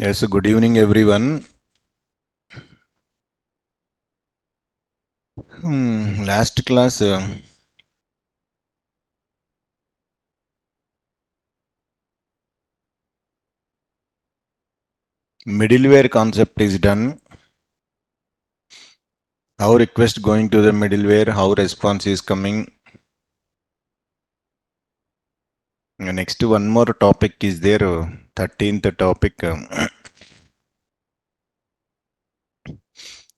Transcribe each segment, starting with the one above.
Yes, good evening everyone. Last class, middleware concept is done. How request going to the middleware, how response is coming. Next one more topic is there, 13th topic,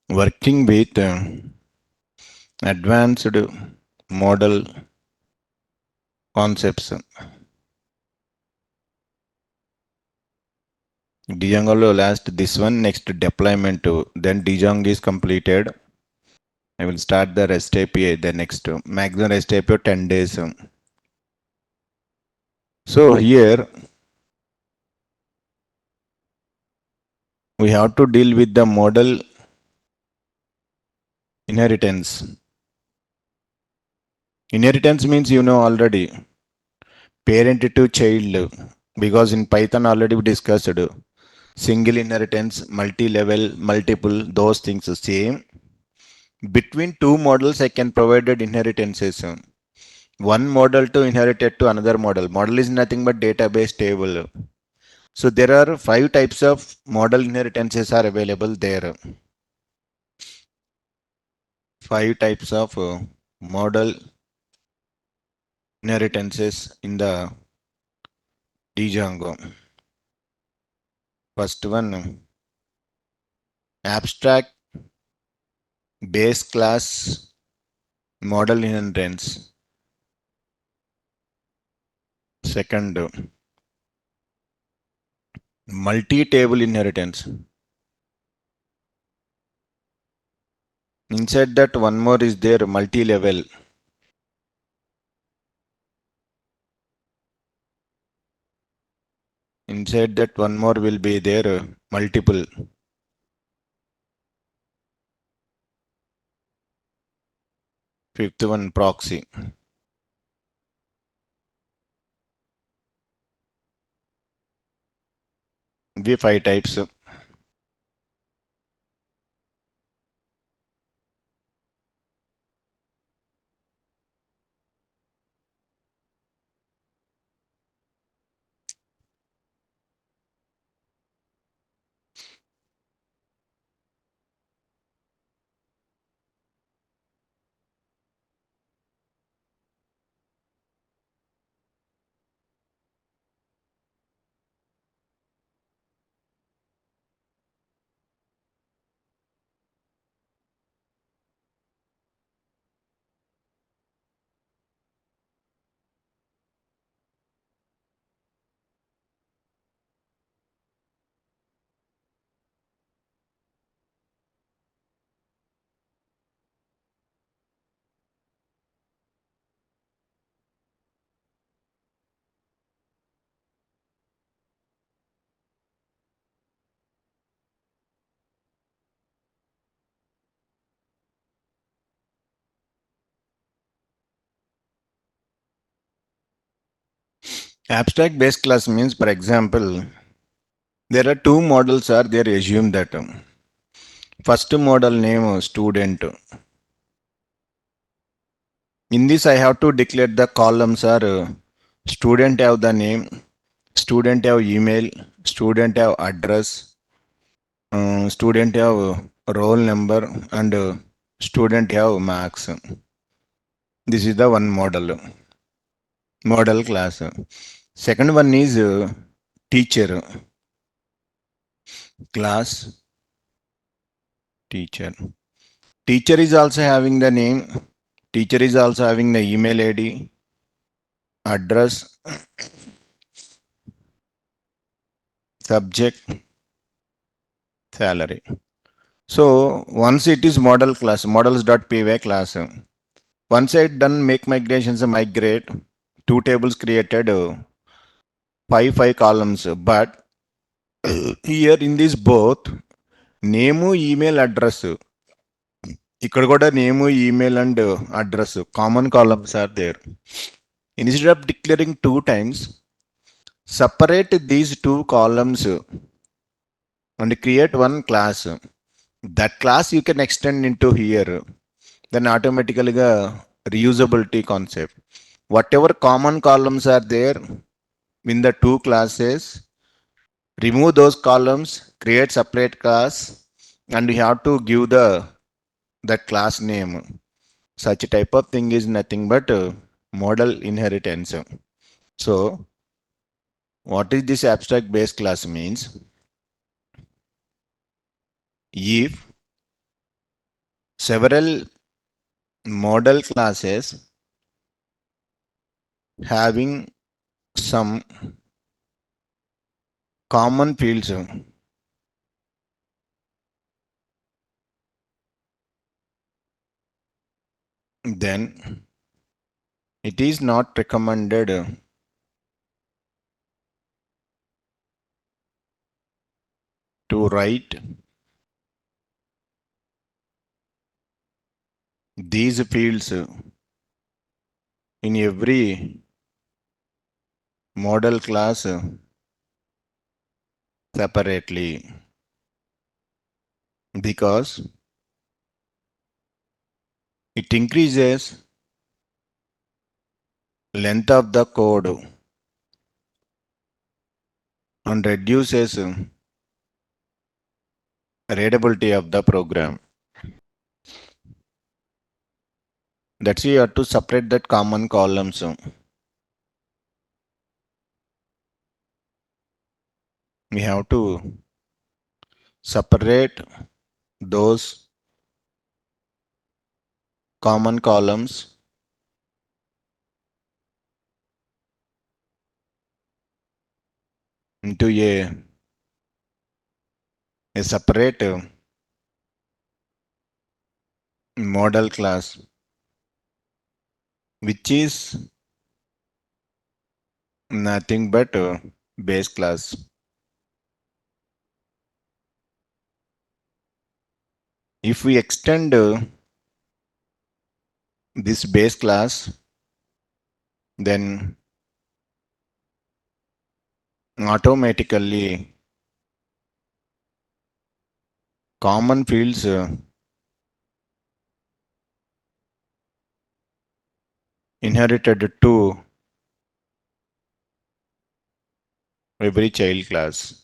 working with advanced model concepts. DJANGO last this one, next deployment, then DJANGO is completed. I will start the REST API, the next maximum REST API 10 days. So here we have to deal with the model inheritance. Inheritance means you know already parent to child, because in Python already we discussed single inheritance, multi-level, multiple, those things are same. Between two models I can provide inheritances. One model to inherit it to another model. Model is nothing but database table. So there are 5 types of model inheritances are available there. 5 types of model inheritances in the DJANGO. First one, abstract base class model inheritance. Second, multi-table inheritance. Inside that one more is there, multi-level. Inside that one more will be there, multiple. Fifth one, proxy. The 5 types. Abstract base class means, for example, there are 2 models are there, assume that. First model name student. In this I have to declare the columns are student have the name, student have email, student have address, student have roll number, and student have marks. This is the one model class. Second one is teacher class, teacher. Teacher is also having the name, teacher is also having the email ID, address, subject, salary. So once it is model class, models.py class. Once I done make migrations, migrate, 2 tables created, 5 columns. But here in this both name, email, address. ఇక్కడ కూడా name, email and address common columns are there. Instead of declaring 2 times, separate these 2 columns and create one class. That class you can extend into here. Then automatically reusability concept. Whatever common columns are there in the two classes, remove those columns, create separate class, and you have to give the that class name. Such type of thing is nothing but model inheritance. So what is this abstract base class means? If several model classes having some common fields, then it is not recommended to write these fields in every model class separately, because it increases length of the code and reduces readability of the program. That's why you have to separate that common columns. We have to separate those common columns into a separate model class, which is nothing but base class. If we extend this base class, then automatically common fields inherited to every child class.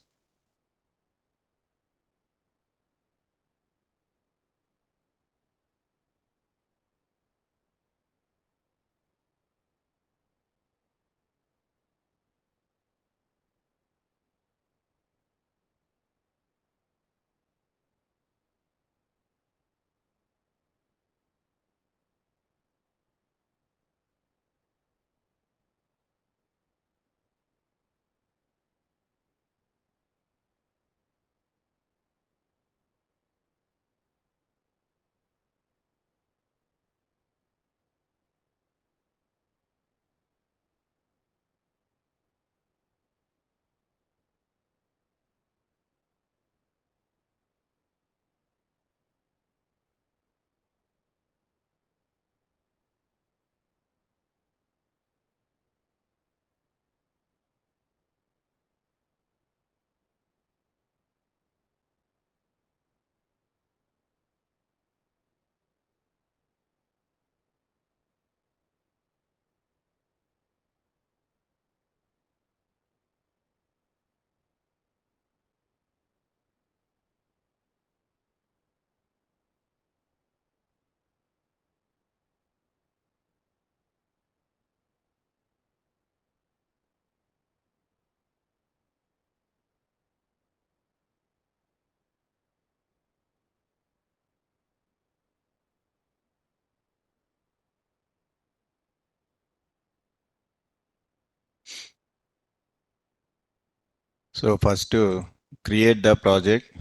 So first to create the project,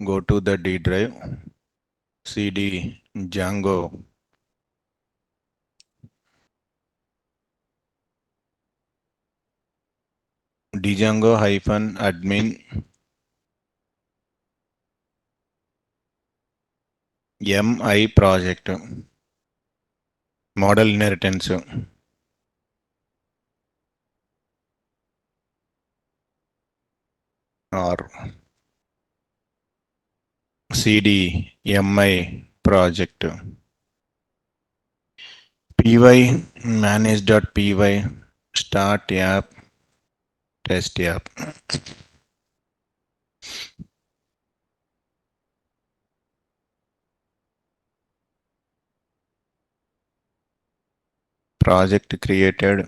go to the D drive, cd Django django hyphen admin mi project model inheritance. or cd mi project py manage.py start app test app project created.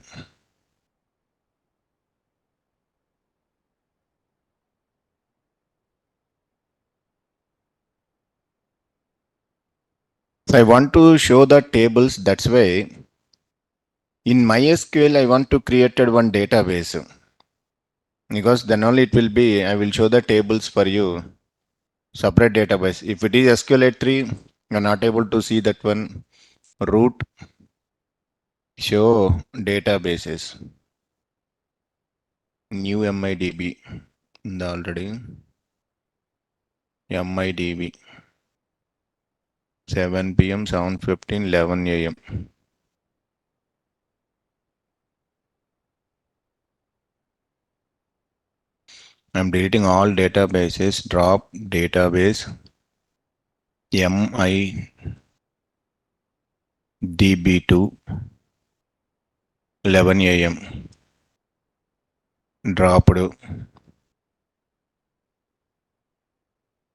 So I want to show the tables. That's why in MySQL I want to create one database, because then only it will be, I will show the tables for you, separate database. If it is SQL 3, you're not able to see that one. Root show databases, new MIDB, the already MIDB 7 p.m. 7:15 11 a.m. I'm deleting all databases. Drop database MIDB to 11 a.m. Dropped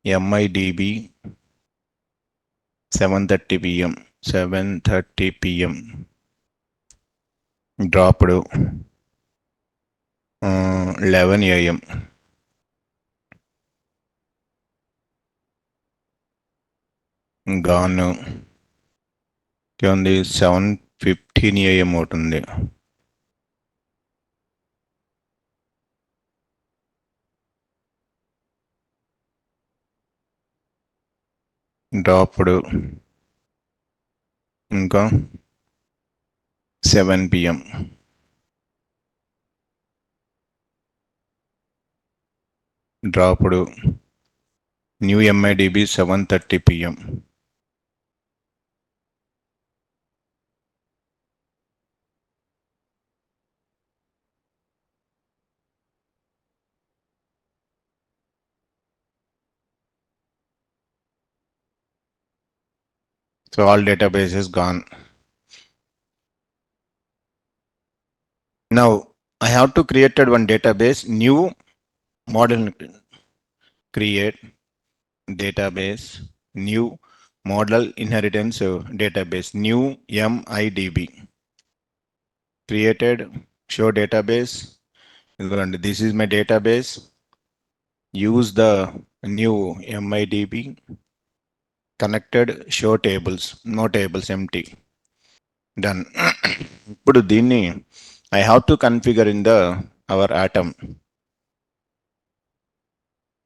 MIDB 7:30 p.m. 7:30 p.m. Dropped 11 a.m. Gone. ఉంది 7:15 a.m. అవుతుంది. Dropped ఇంకా 7 p.m. Dropped new MIDB 7:30 p.m. So all databases gone. Now I have to create one database, new model, create database, new model inheritance database, new MIDB. Created, show database. This is my database. Use the new MIDB. Connected, show tables, no tables, empty. Done. ఇప్పుడు దీన్ని I have to configure in the our atom.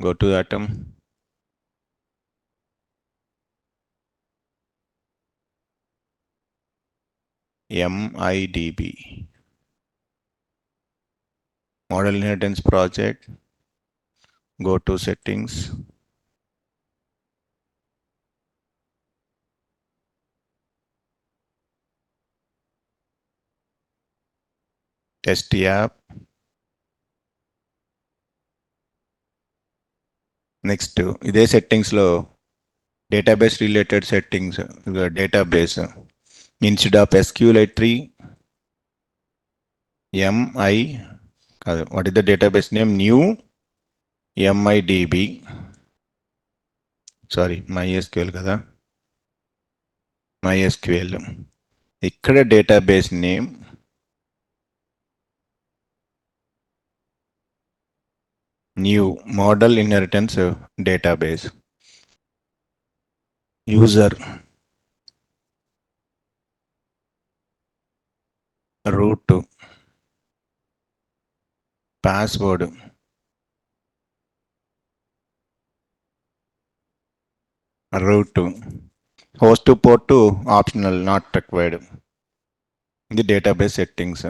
Go to atom. MIDB. Model inheritance project. Go to settings. Test app. Next, ఇదే settings లో database related settings, database instead of SQLite3 MI, what is the database name? New MIDB. Sorry, MySQL కదా, MySQL. ఇక్కడ database name new model inheritance database. User root password root host to port to optional, not required. The database settings.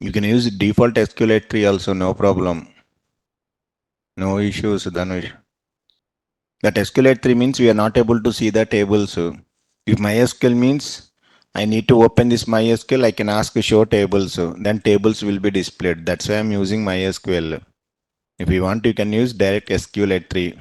You can use default SQL tree also, no problem. No issues, Dhanush. That SQL tree means we are not able to see the tables. If MySQL means I need to open this MySQL, I can ask show tables. Then tables will be displayed. That's why I'm using MySQL. If you want, you can use direct SQL tree.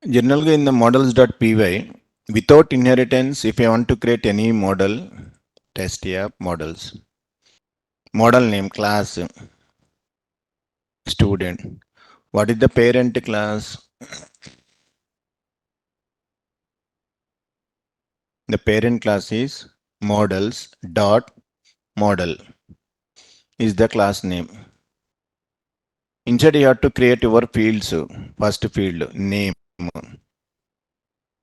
Generally in the models.py, without inheritance, if I want to create any model, test app models, model name, class, student. What is the parent class? The parent class is models dot model is the class name. Inside you have to create your fields. First field name,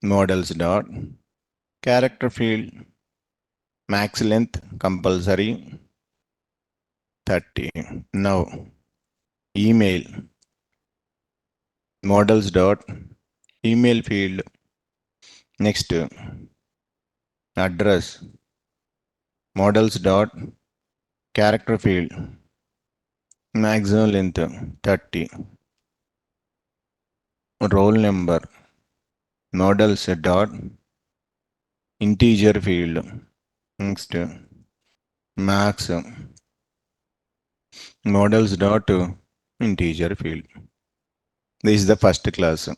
models dot character field, max length compulsory 30. Now email, models dot email field. Next address, models dot character field, maximum length 30. Roll number, models dot integer field. Next max, models dot integer field. This is the first class.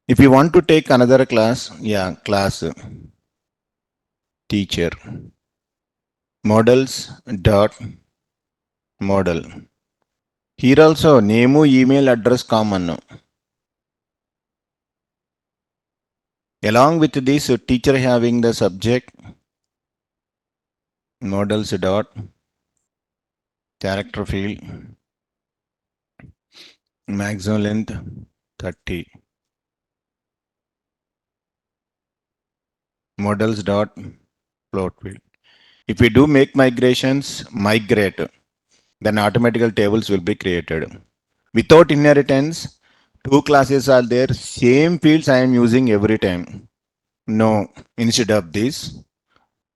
If you want to take another class, yeah, class teacher, models dot model. Here also name, email address common. Along with this, teacher having the subject, models dot character field, maximum length 30. Models dot float field. If we do make migrations, migrate, then automatical tables will be created. Without inheritance, two classes are there, same fields I am using every time. No, instead of this,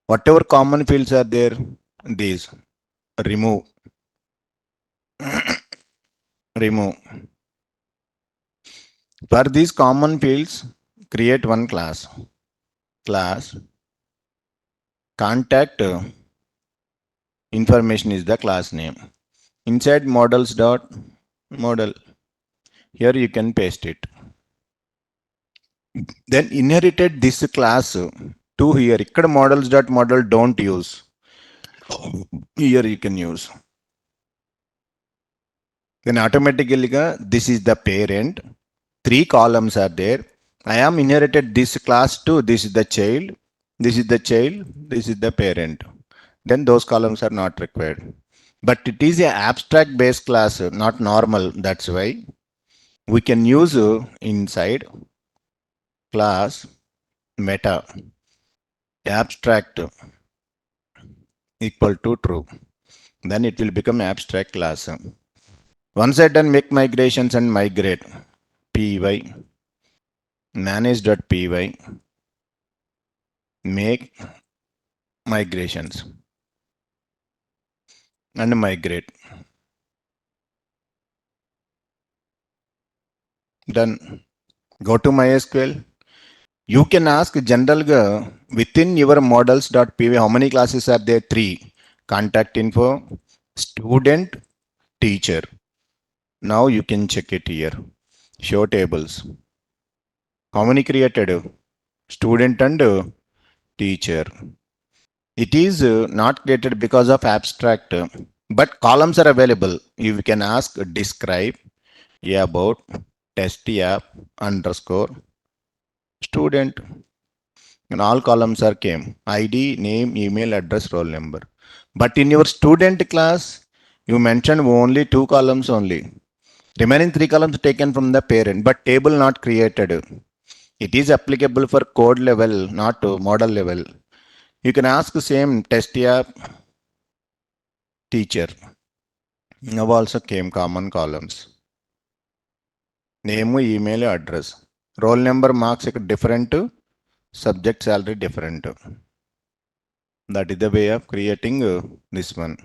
whatever common fields are there, these remove, remove. For these common fields, create one class. Class contact information is the class name. Inside models dot model, here you can paste it. Then inherited this class to here. Ikkada models dot model don't use. Here you can use. Then automatically this is the parent. 3 columns are there. I am inherited this class to this is the child. This is the child. This is the parent. Then those columns are not required. But it is a abstract based class, not normal. That's why we can use inside class meta abstract equal to true. Then it will become abstract class. Once I done make migrations and migrate, manage.py, manage.py, make migrations and migrate. Done. Go to MySQL. You can ask general within your models.py how many classes are there? 3. Contact info, student, teacher. Now you can check it here. Show tables. How many created? Student and teacher. It is not created because of abstract, but columns are available. You can ask describe about test app underscore student, and all columns are came id, name, email, address, roll number. But in your student class you mentioned only 2 columns only. Remaining 3 columns taken from the parent, but table not created. It is applicable for code level, not model level. You can ask the same test app teacher. Now also came common columns. Name, email, address. Roll number, marks different. Subject, salary different. That is the way of creating this one.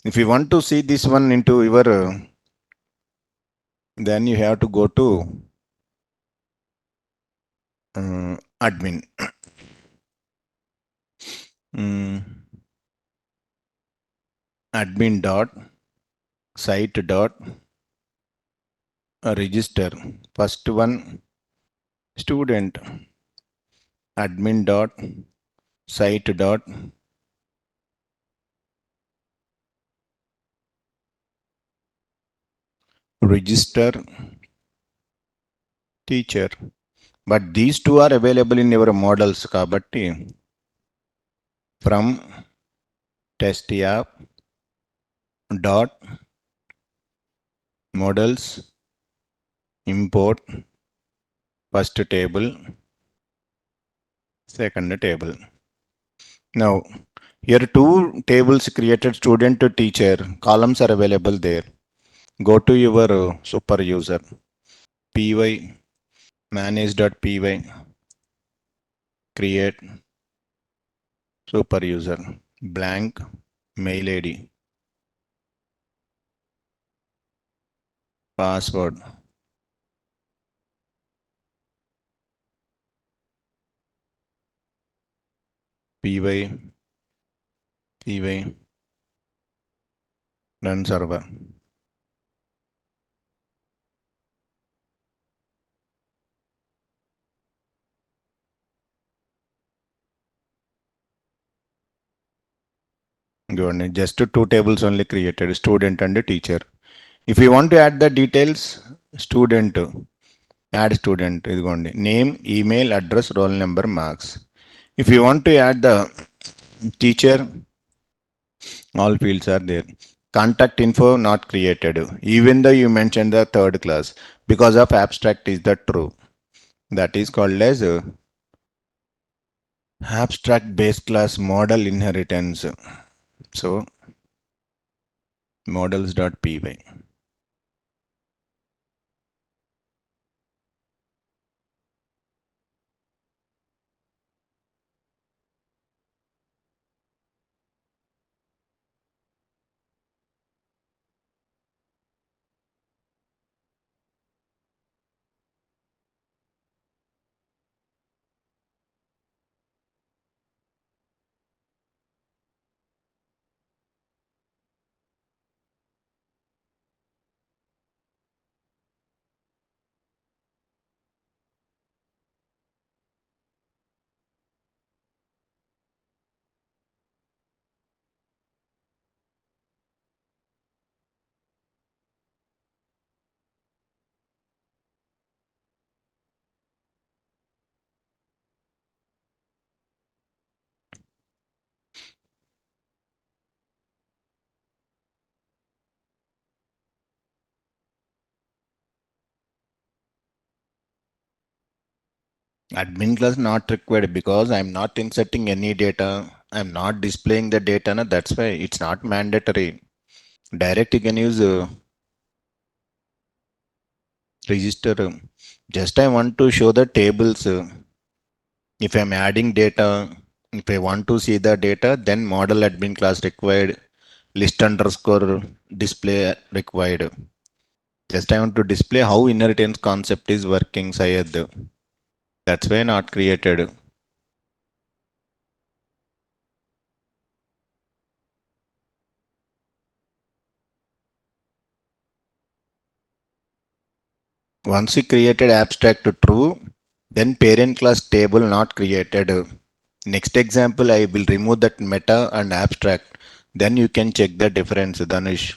If you want to see this one into your, then you have to go to admin. Admin dot site dot register. First one student. Admin dot site dot register teacher. But these two are available in your models kabatti from test app dot models import first table, second table. Now here two tables created, student to teacher. Columns are available there. Go to your super user py manage.py, create super user blank mail id, password, py run server. Good. Just two tables only created, student and teacher. If you want to add the details, student, add student is going to name, email, address, roll number, marks. If you want to add the teacher, all fields are there. Contact info not created, even though you mentioned the third class, because of abstract is the true. That is called as abstract base class model inheritance. So models.py. Admin class not required because I'm not inserting any data. I'm not displaying the data. No, that's why it's not mandatory. Direct you can use register. Just I want to show the tables. If I'm adding data, if I want to see the data, then model admin class required, list underscore display required. Just I want to display how inheritance concept is working, Sayed. That's why not created. Once we created abstract to true, then parent class table not created. Next example, I will remove that meta and abstract. Then you can check the difference, Dhanush.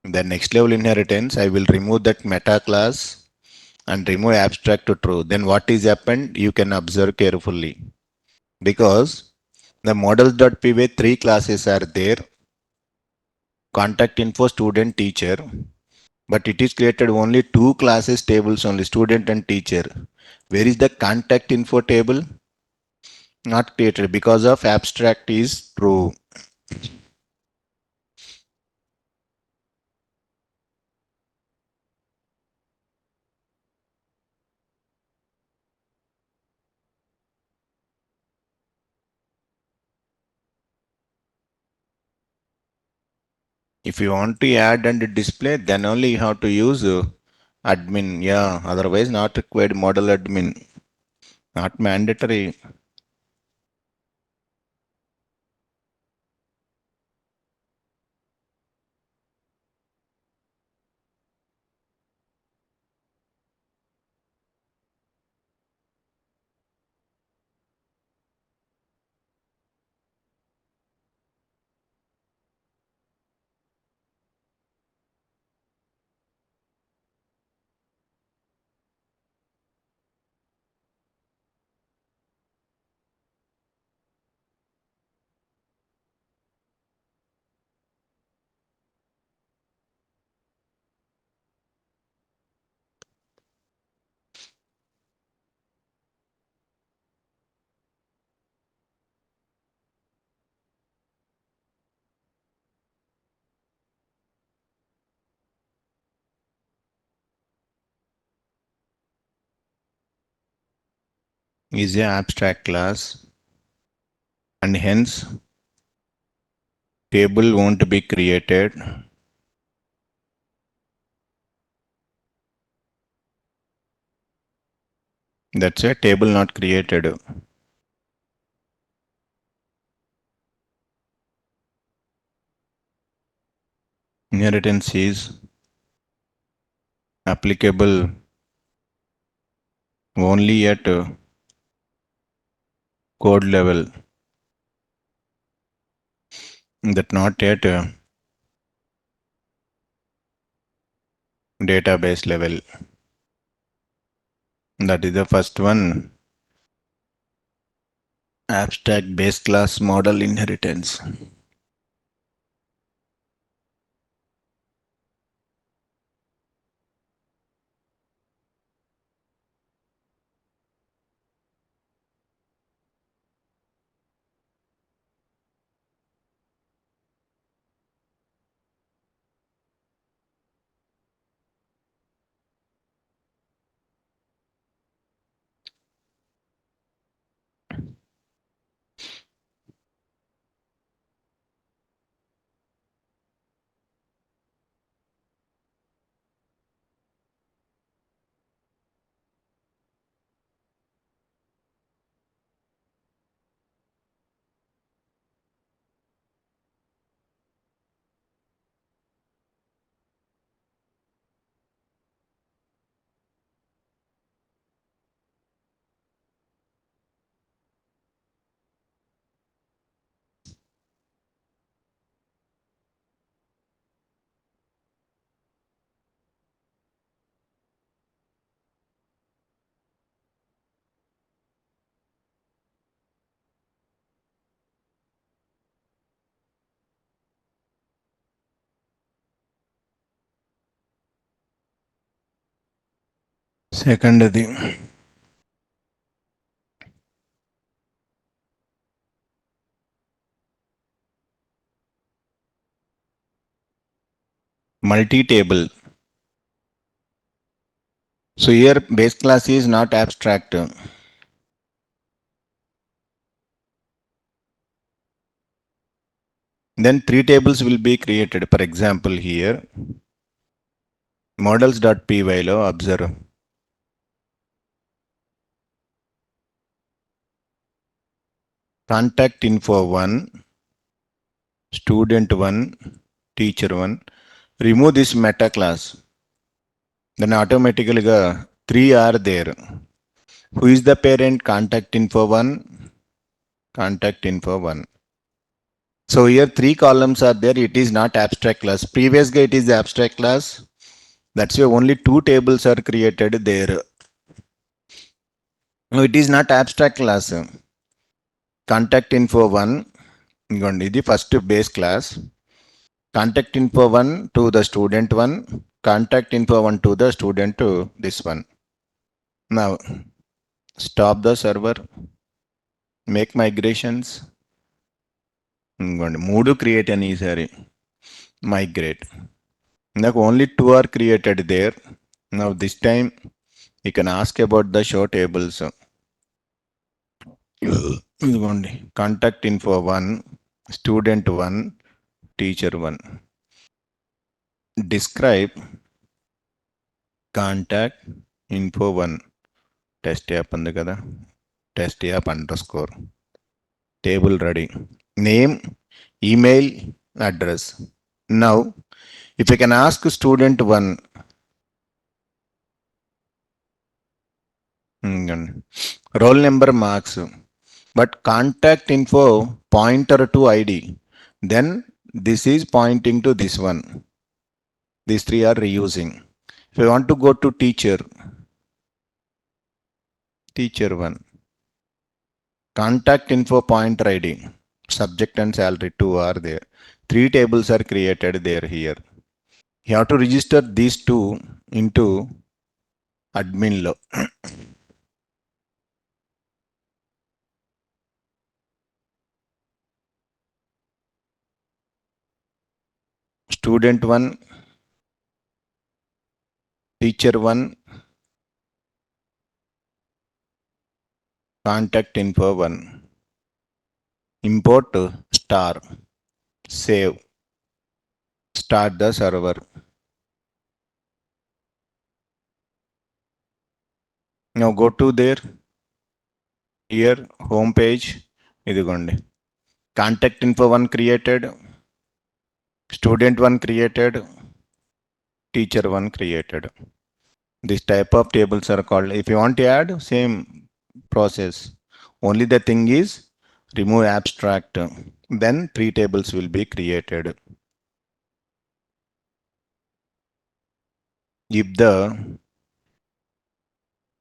The next level inheritance, I will remove that meta class and remove abstract to true. Then what is happened, you can observe carefully. Because the models.py three classes are there, contact info, student, teacher. But it is created only two classes tables only, student and teacher. Where is the contact info table? Not created because of abstract is true. If you want to add and display, then only you have to use admin. Yeah, otherwise not required model admin. Not mandatory. Is a abstract class and hence table won't be created. That's a table not created. Inheritance is applicable only at code level, that not at database level. That is the first one. Abstract base class model inheritance. Second thing, multi-table. So here base class is not abstract. Then three tables will be created. For example, here models.py lo observe contact info 1, student 1, teacher 1. Remove this meta class. Then automatically three are there. Who is the parent? Contact info 1, contact info 1. So here three columns are there. It is not abstract class. Previous it is the abstract class. That's why only two tables are created there. No, it is not abstract class. Contact info 1. The first base class. Contact info 1 to the student 1. Contact info 1 to the student to this one. Now stop the server. Make migrations. మూడు create అని ఈసారి migrate. నాకు only two are created there. Now this time you can ask about the show tables. ఇదిగోండి contact info 1, student 1, teacher 1. Describe contact info 1 test app ఉంది కదా, test app underscore table ready, name, email, address. Now if you can ask student 1 roll number, marks, but contact info pointer to id, then this is pointing to this one. These three are reusing. If you want to go to teacher 1, contact info pointer id, subject and salary 2 are there. Three tables are created there. Here you have to register these two into admin lo. Student 1, teacher 1, contact info 1. Import star, save, start the server. Now go to there, here home page. ఇదిగోండి contact info 1 created, student 1 created, teacher 1 created. This type of tables are called. If you want to add, same process. Only the thing is remove abstract. Then three tables will be created. If the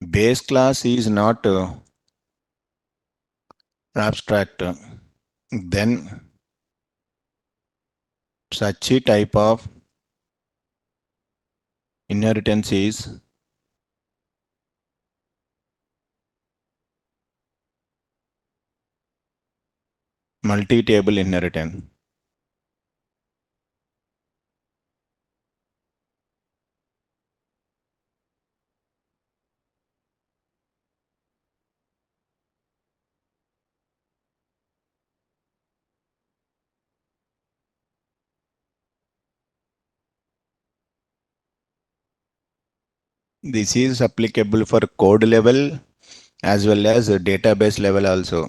base class is not abstract, then such a type of inheritance is multi-table inheritance. This is applicable for code level as well as database level also.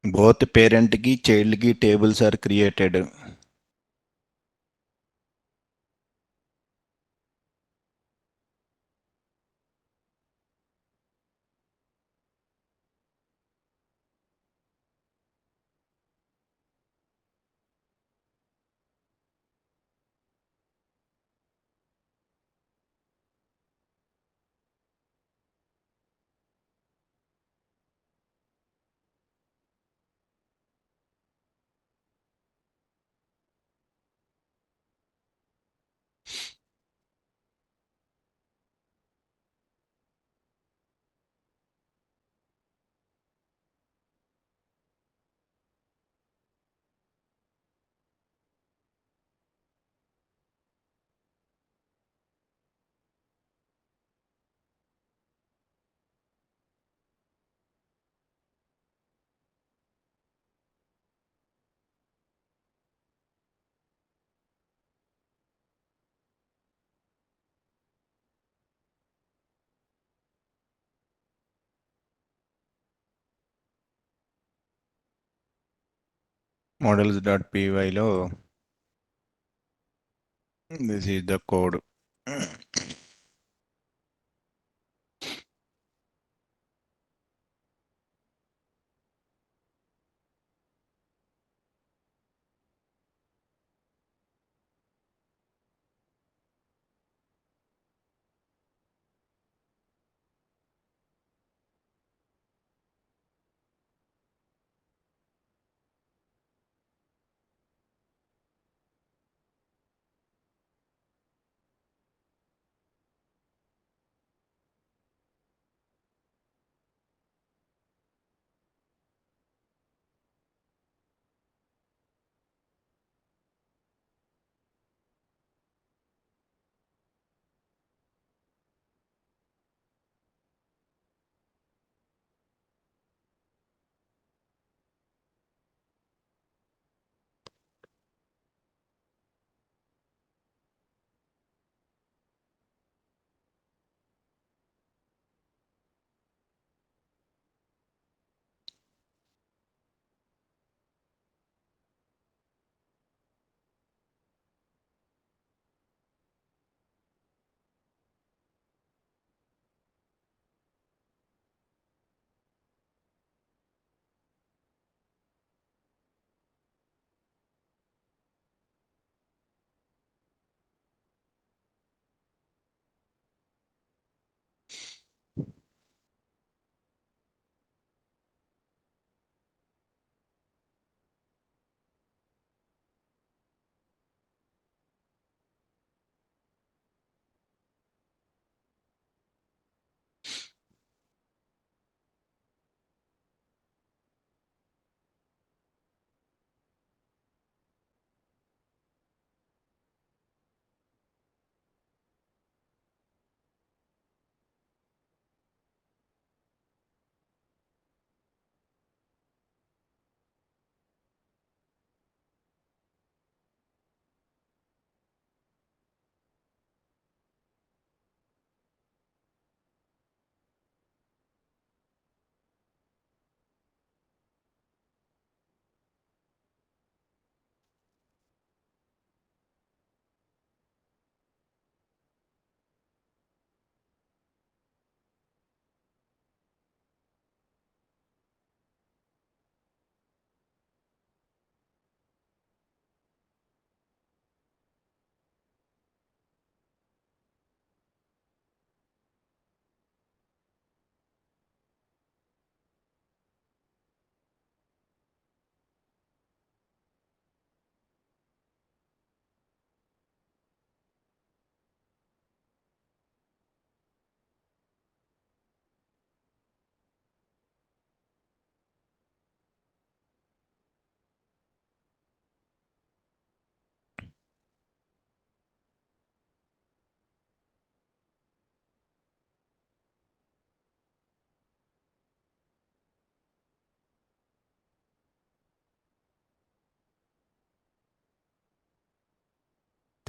Both parent ki child ki tables are created. models.py లో this is the code.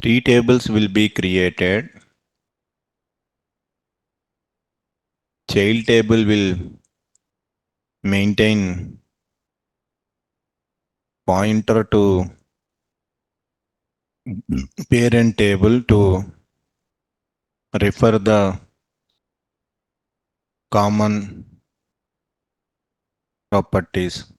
Three tables will be created. Child table will maintain pointer to parent table to refer the common properties.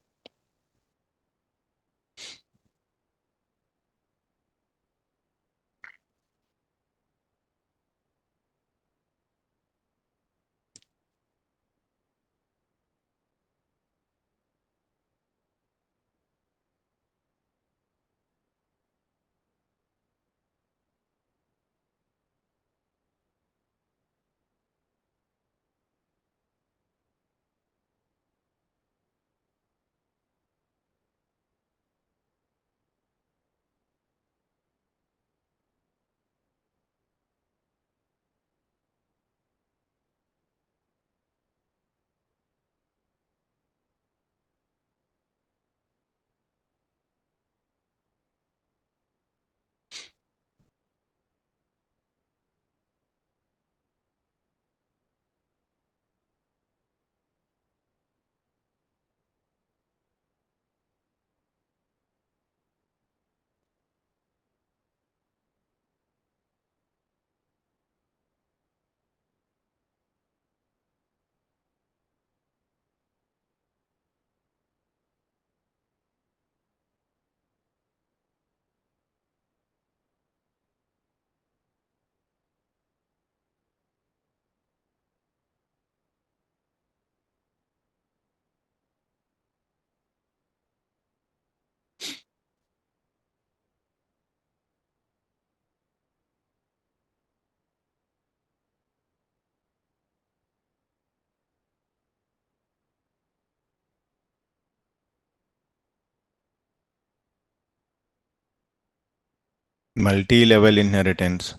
Multi-level inheritance.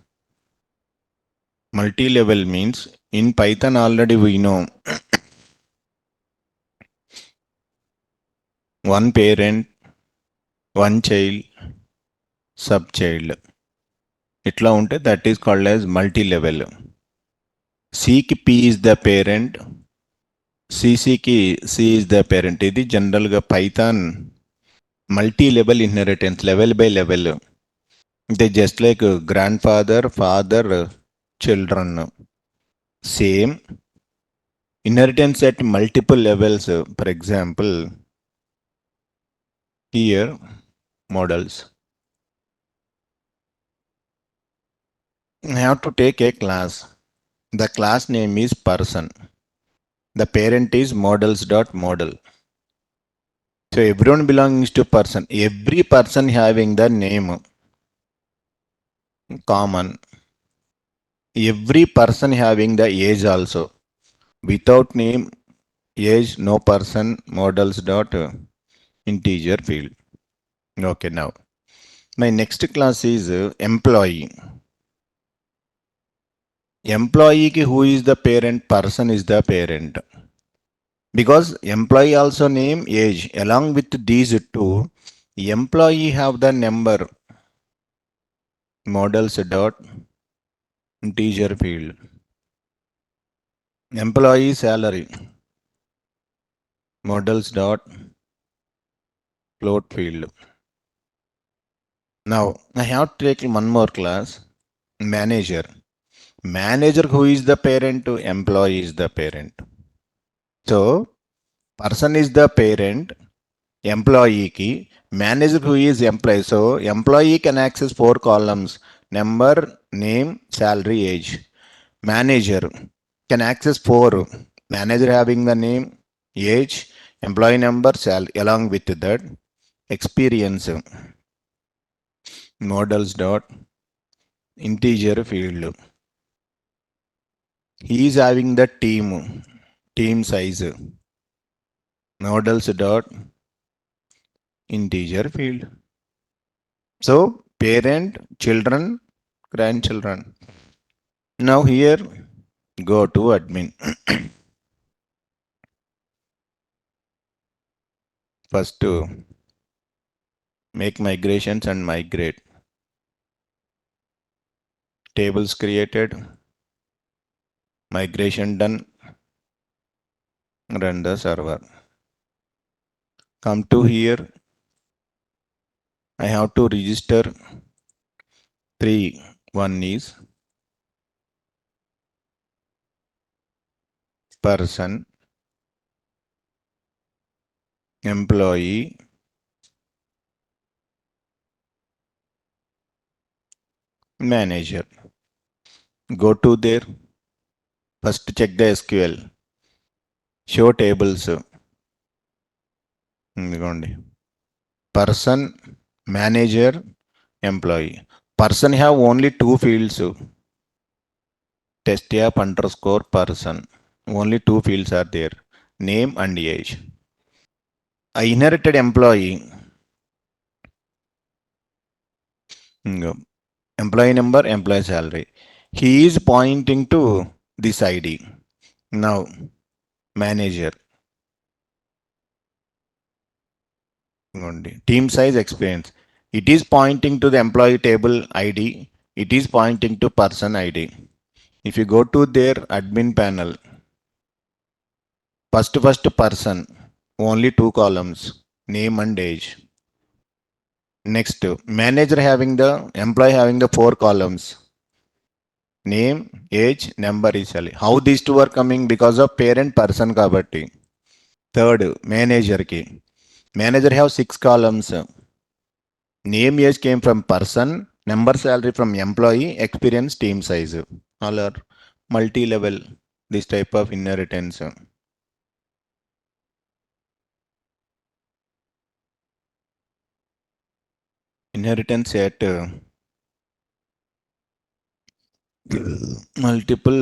Multi-level means in Python already we know one parent, one child, subchild. ఇట్లా ఉంటే that is called as multi-level. C కి P is the parent, CC కి C is the parent. ఇది జనరల్గా Python multi-level inheritance, level by level. They just like grandfather, father, children. Same inheritance at multiple levels. For example, here models. I have to take a class. The class name is person. The parent is models.model. So everyone belongs to person. Every person having the name common. Every person having the age also. Without name, age, no person, models dot integer field. Okay, now my next class is employee. Employee ki who is the parent? Person is the parent. Because employee also name, age. Along with these two, employee have the number models dot integer field. Employee salary models dot float field. Now I have to take one more class, manager. Manager who is the parent to employee is the parent. So person is the parent, employee ki, manager who is employee. So employee can access 4 columns: number, name, salary, age. Manager can access 4. Manager having the name, age, employee number, salary. Along with that, experience models dot integer field. He is having the team size models dot integer field. So parent, children, grandchildren. Now here go to admin. First to make migrations and migrate. Tables created, migration done, run the server. Come to here, I have to register 3. One is person, employee, manager. Go to there. First check the SQL. Show tables. ఇదిగోండి. Person, manager, employee. Person have only 2 fields. Test app underscore person. Only 2 fields are there. Name and age. I inherited employee. Employee number, employee salary. He is pointing to this ID. Now, manager. Team size experience. It is pointing to the employee table ID. It is pointing to person ID. If you go to their admin panel, first person, only 2 columns, name and age. Next, manager having the employee having the 4 columns, name, age, number is salary. How these two are coming? Because of parent person kabatti. Third, manager ki. Manager have 6 columns. Name, age came from person, number, salary from employee, experience, team size. All are multi-level, this type of inheritance. Inheritance at multiple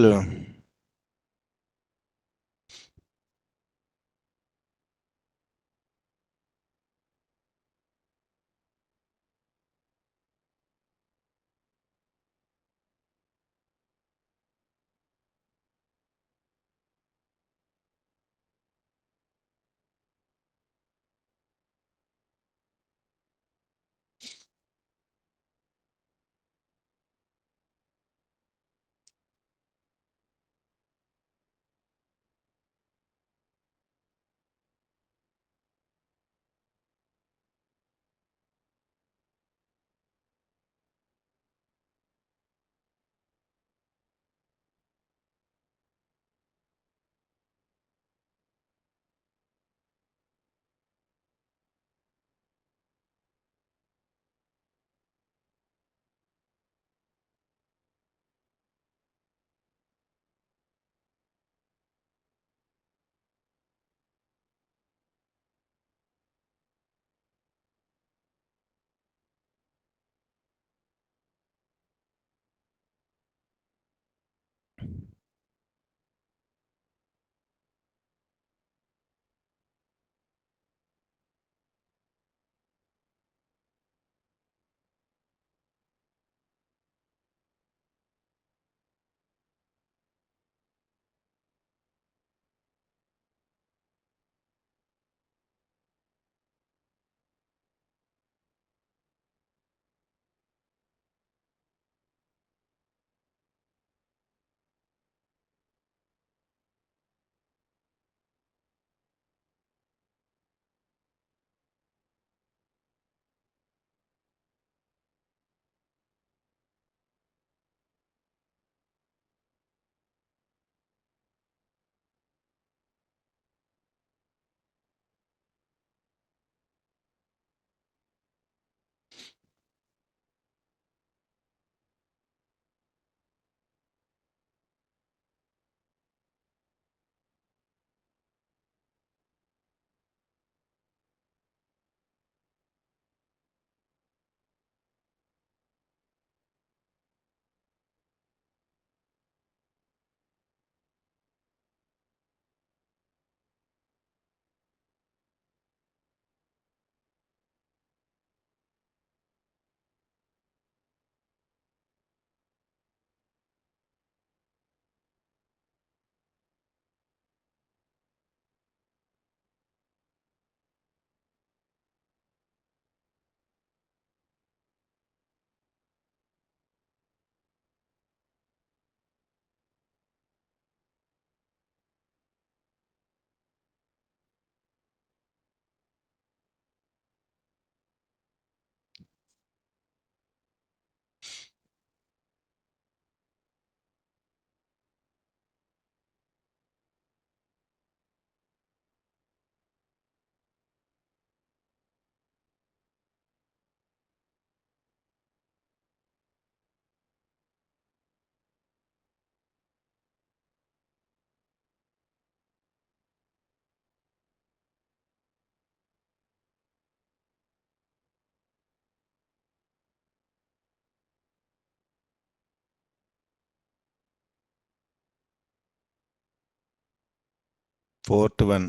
Fourth one,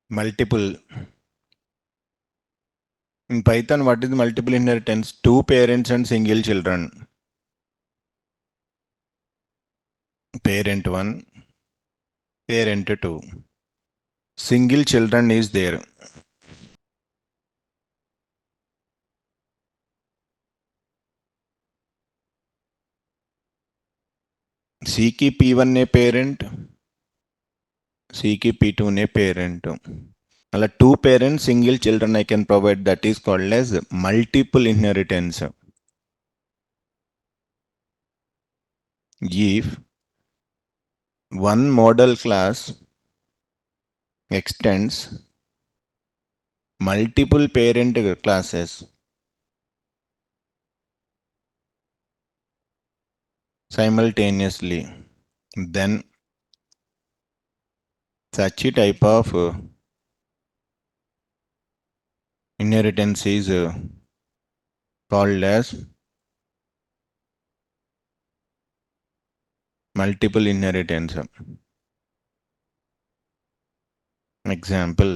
multiple. In Python, what is multiple inheritance? Two parents and single children. Parent 1, parent 2. Single children is there. C की P1 ने parent, C की P2 ने parent. Like two parents, single children I can provide, that is called as multiple inheritance. If one model class extends multiple parent classes simultaneously, then such a type of inheritance is called as multiple inheritance. Example.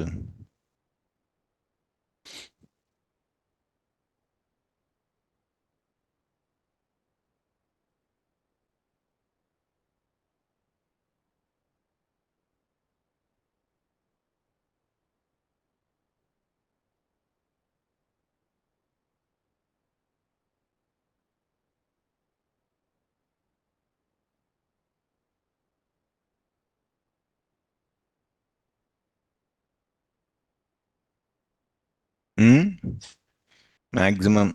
Maximum.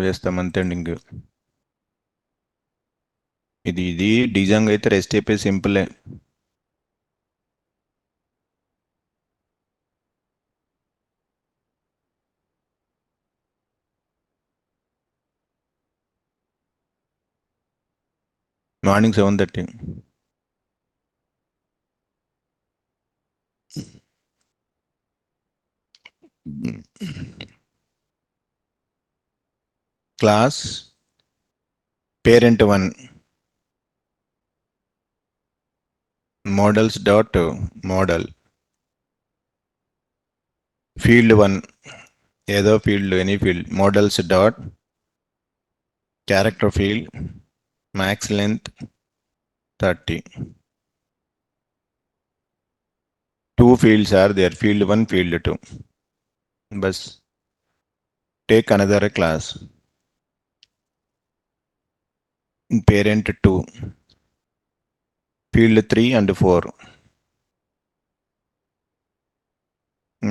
చేస్తాం అంతే ఇంక ఇది డిజంగ్ అయితే rest అయిపోయి సింపులే. Morning 7:30. Class parent 1 models dot model field 1 ఏదో field any field models dot character field max length 30. Two fields are there, field 1, field 2. Bus take another class parent 2 field 3 and 4.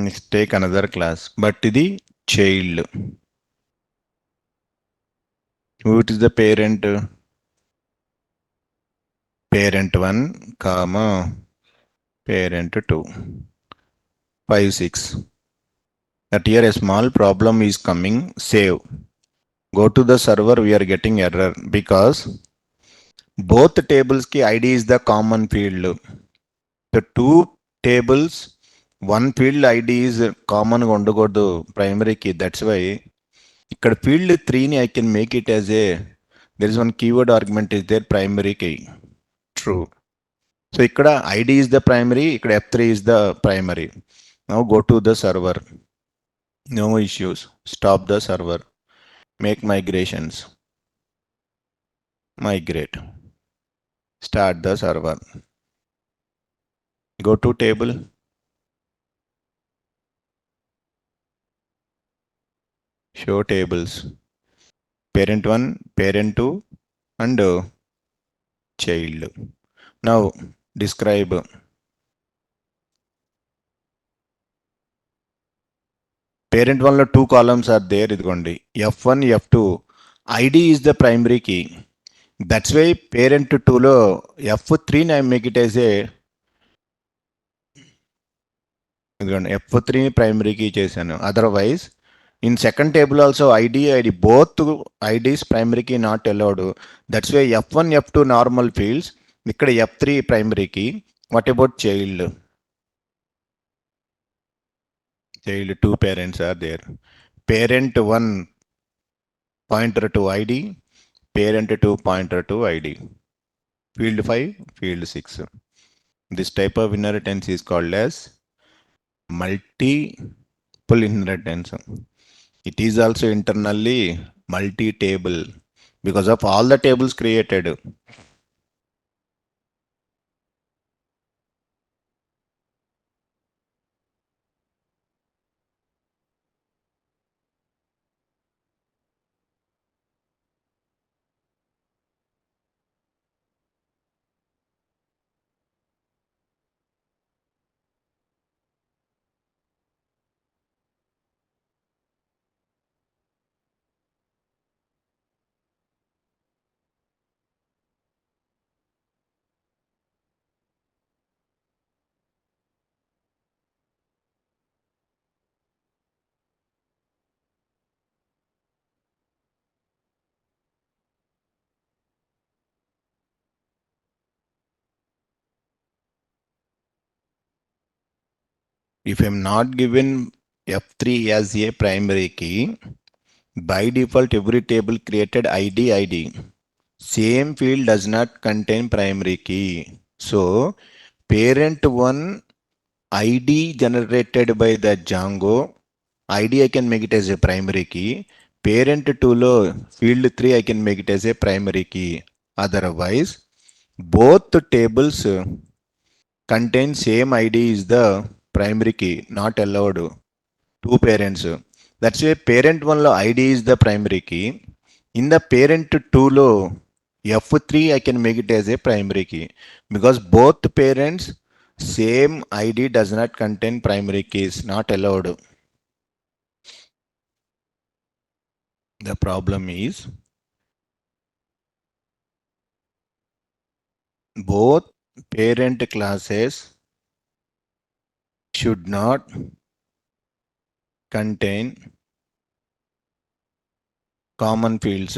Next take another class, but the child, who is the parent? Parent 1 comma parent 2. 5 6. That here a small problem is coming. Save, go to the server. We are getting error because both tables ki id is the common field. The two tables, one field id is common ga undakodu primary key. That's why ikkada field 3 ni I can make it as a, there is one keyword argument is there, primary key. True. So ikkada id is the primary, ikkada f3 is the primary. Now go to the server. No issues. Stop the server. Make migrations. Migrate. Start the server. Go to table. Show tables. Parent 1, parent 2 and child. Now describe. Parent 1 lo two columns are there. Idigondi F1, F2. ID is the primary key. That's why parent 2 lo F3 I make it as a F3 primary key chesanu. Otherwise, in second table also ID both IDs primary key not allowed. That's why F1, F2 normal fields. Ikkada F3 primary key. What about child? Child, two parents are there. Parent 1 pointer to ID, parent 2 pointer to ID. field 5, field 6. This type of inheritance is called as multiple inheritance. It is also internally multi-table because of all the tables created. If I'm not given F3 as a primary key, by default every table created ID. Same field does not contain primary key. So parent 1 ID generated by the Django, ID I can make it as a primary key. Parent 2 lo field 3 I can make it as a primary key. Otherwise, both the tables contain same ID is the primary key, not allowed. Two parents. That's why parent 1 lo ID is the primary key. In the parent 2 lo F3 I can make it as a primary key because both parents same ID does not contain primary keys, not allowed. The problem is both parent classes should not contain common fields.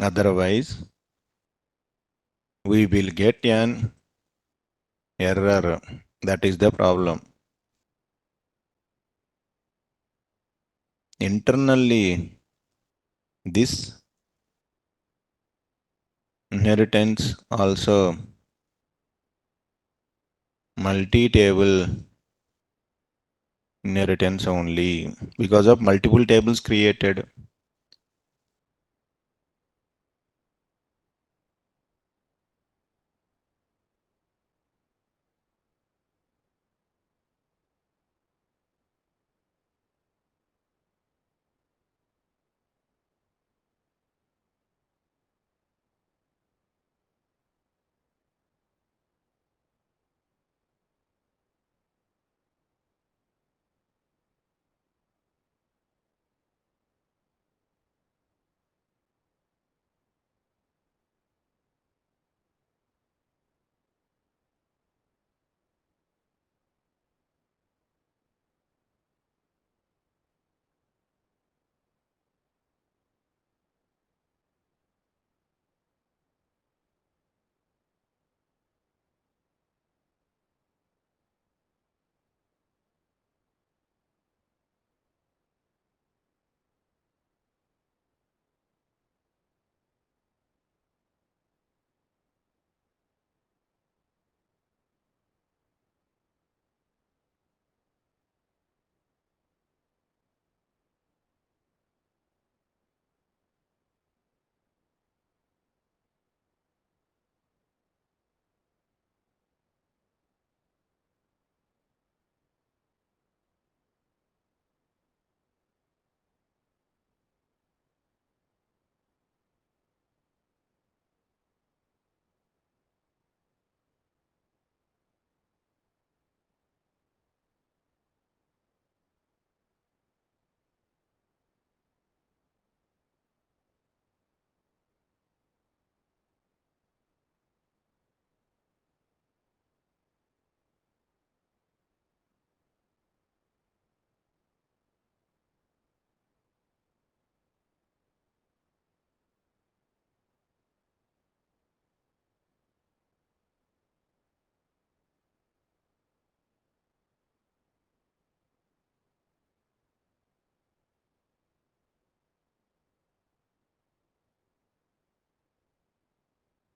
Otherwise, we will get an error. That is the problem. Internally, this inheritance also multi-table inheritance only because of multiple tables created.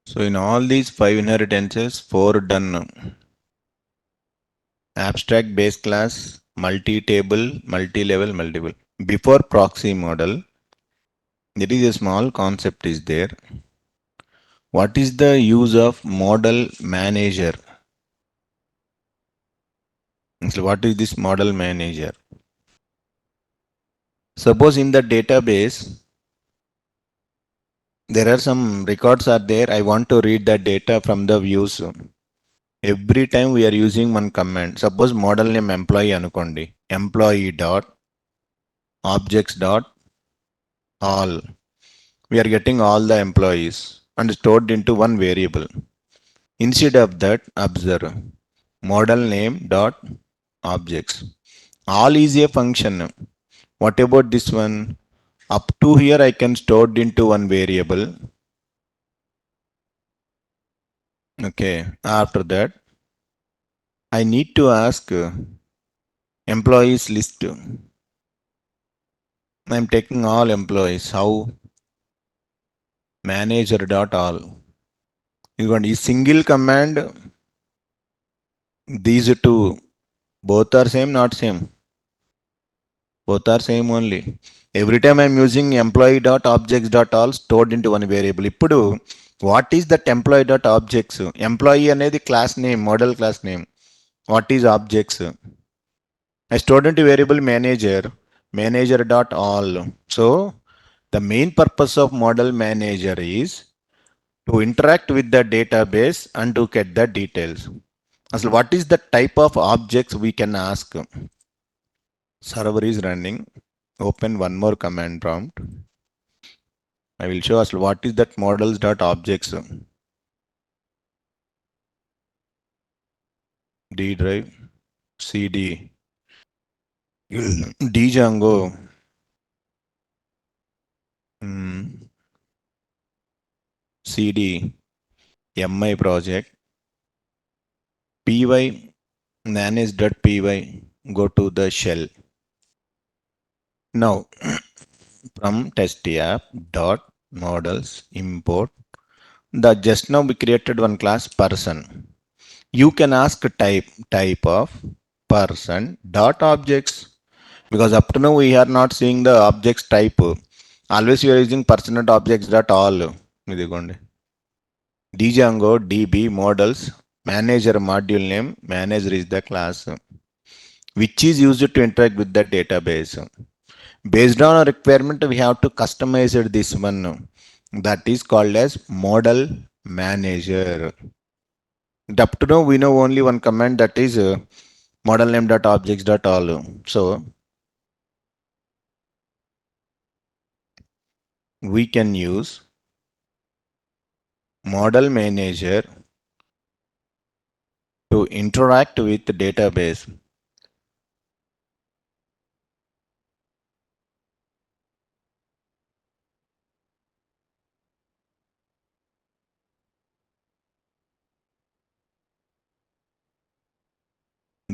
So in all these five inheritances, four done. Abstract base class, multi-table, multi-level, multiple. Before proxy model, there is a small concept is there. What is the use of model manager? So what is this model manager? Suppose in the database, there are some records are there. I want to read the data from the views. Every time we are using one command. Suppose model name employee anukondi. Employee dot objects dot all. We are getting all the employees and stored into one variable. Instead of that, observe model name dot objects. All is a function. What about this one? Up to here I can store it into one variable. Okay. After that, I need to ask employees list. I'm taking all employees. How? Manager dot all. You want a single command. These two both are same, not same. Both are same only. Every time I'm using employee dot objects dot all stored into one variable. ఇప్పుడు what is that employee dot objects? Employee అనేది class name, model class name. What is objects? I stored into variable manager dot all. So the main purpose of model manager is to interact with the database and to get the details. So what is the type of objects we can ask? Server is running. Open one more command prompt. I will show us what is that models dot objects. D drive, CD, DJANGO, CD, MI project, PY, manage.py, go to the shell. Now, from test app dot models import the just now we created one class person. You can ask type of person dot objects because up to now we are not seeing the objects type. Always you are using person dot objects dot all. ఇదిగోండి django db models manager module name manager is the class which is used to interact with the database. Based on a requirement, we have to customize it this one. That is called as model manager. Up to now, we know only one command that is model name dot objects dot all. So we can use model manager to interact with the database.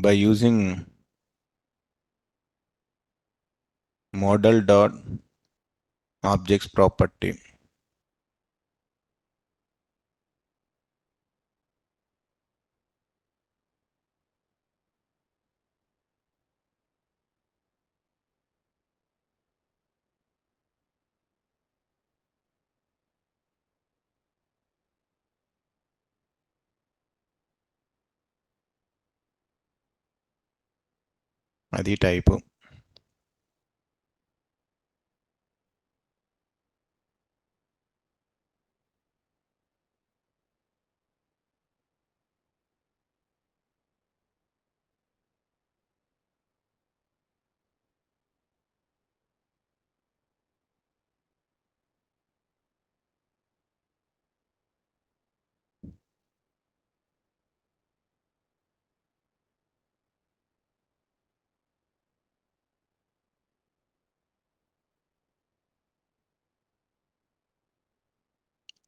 By using model dot objects property. అది type.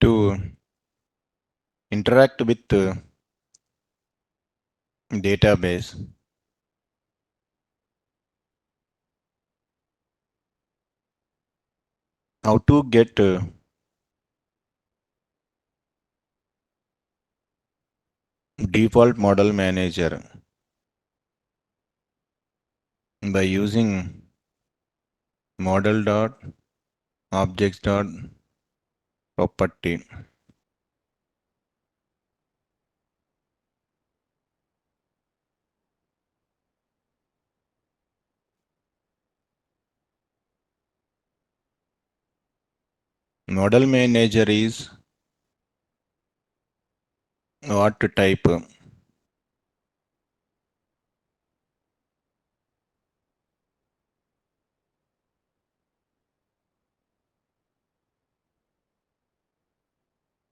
To interact with database. How to get Default model manager by using model dot objects dot property. Model manager is what to type.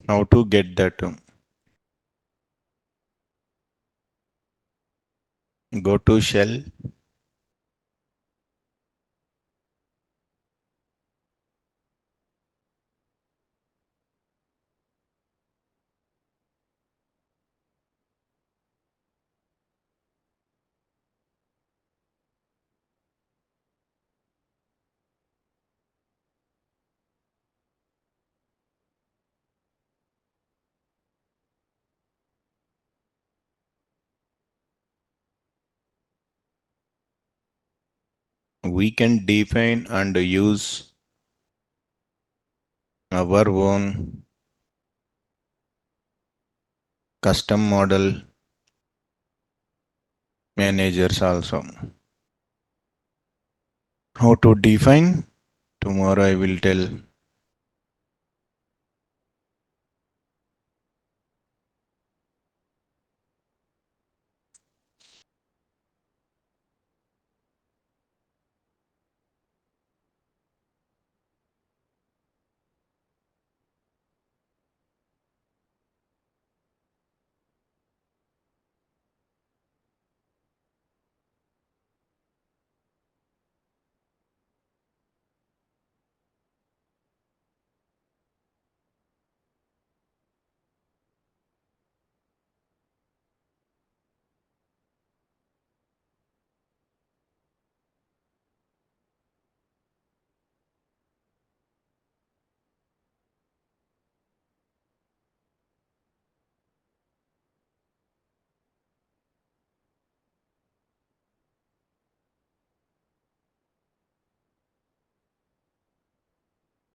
How to get that? Go to shell. We can define and use our own custom model managers also. How to define? Tomorrow I will tell.